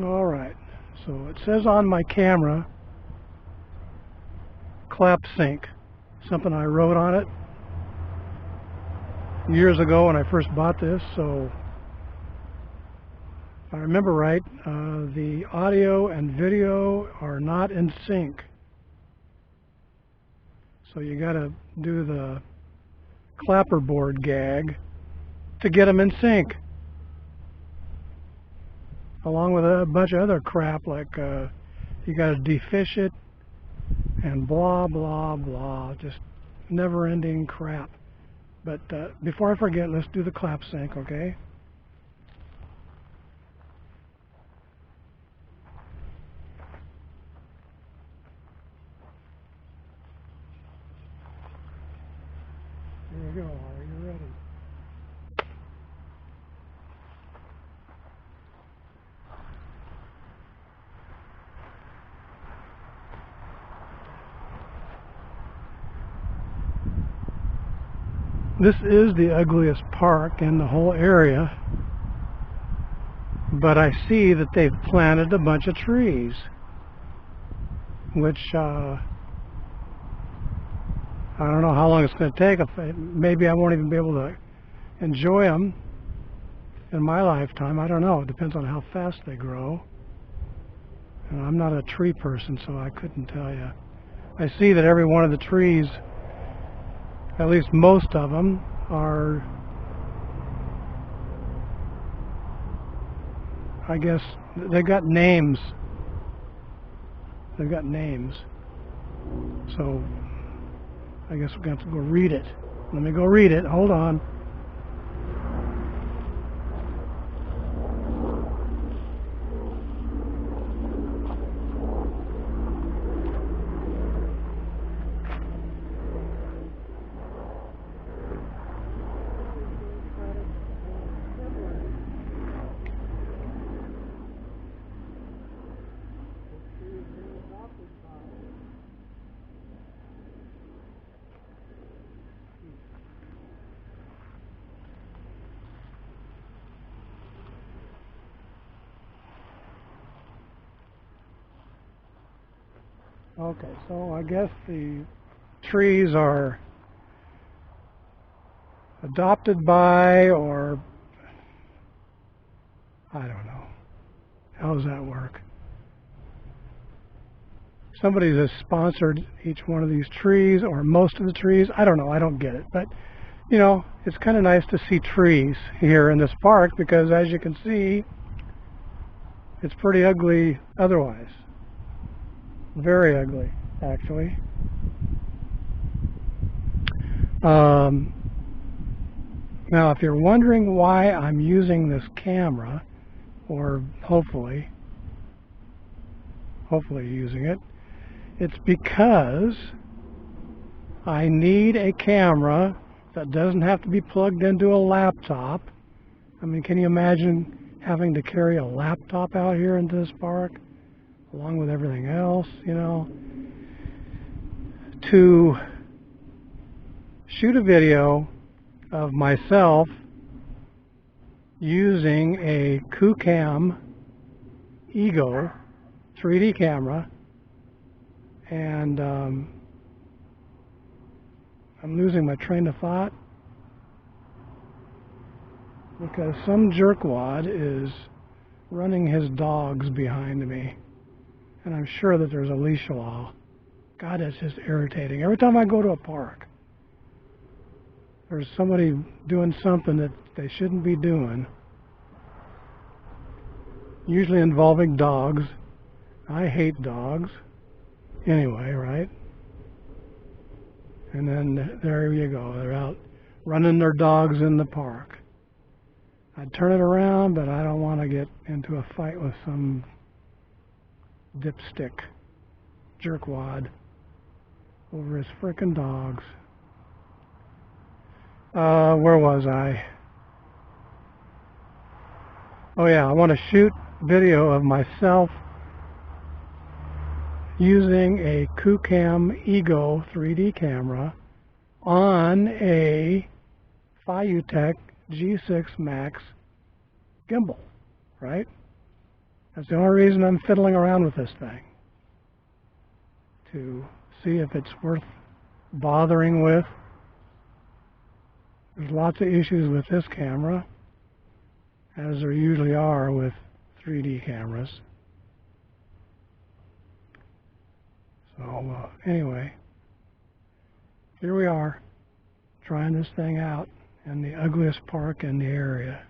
Alright, so it says on my camera, clap sync. Something I wrote on it years ago when I first bought this, so if I remember right, the audio and video are not in sync. So you gotta do the clapperboard gag to get them in sync. Along with a bunch of other crap like you gotta defish it and blah blah blah, just never-ending crap. But before I forget, let's do the clap sync, okay? Here we go. Are you ready? This is the ugliest park in the whole area, but I see that they've planted a bunch of trees, which I don't know how long it's going to take. Maybe I won't even be able to enjoy them in my lifetime. I don't know. It depends on how fast they grow. And I'm not a tree person, so I couldn't tell you. I see that every one of the trees, at least most of them, are, I guess, they've got names. They've got names. So I guess we're going to have to go read it. Let me go read it. Hold on. Okay, so I guess the trees are adopted by, or I don't know. How does that work? Somebody has sponsored each one of these trees, or most of the trees. I don't know. I don't get it. But, you know, it's kind of nice to see trees here in this park because, as you can see, it's pretty ugly otherwise. Very ugly, actually. Now, if you're wondering why I'm using this camera, or hopefully using it, it's because I need a camera that doesn't have to be plugged into a laptop. I mean, can you imagine having to carry a laptop out here into this park, along with everything else, you know, to shoot a video of myself using a QooCam EGO 3D camera, and I'm losing my train of thought because some jerkwad is running his dogs behind me, and I'm sure that there's a leash law. God, that's just irritating. Every time I go to a park, there's somebody doing something that they shouldn't be doing, usually involving dogs. I hate dogs anyway, right? And then there you go, they're out running their dogs in the park. I'd turn it around, but I don't want to get into a fight with some dipstick jerkwad over his frickin' dogs. Where was I? Oh yeah, I want to shoot video of myself using a QooCam EGO 3D camera on a FiuTech G6 Max gimbal, right? That's the only reason I'm fiddling around with this thing, to see if it's worth bothering with. There's lots of issues with this camera, as there usually are with 3D cameras. So anyway, here we are, trying this thing out in the ugliest park in the area.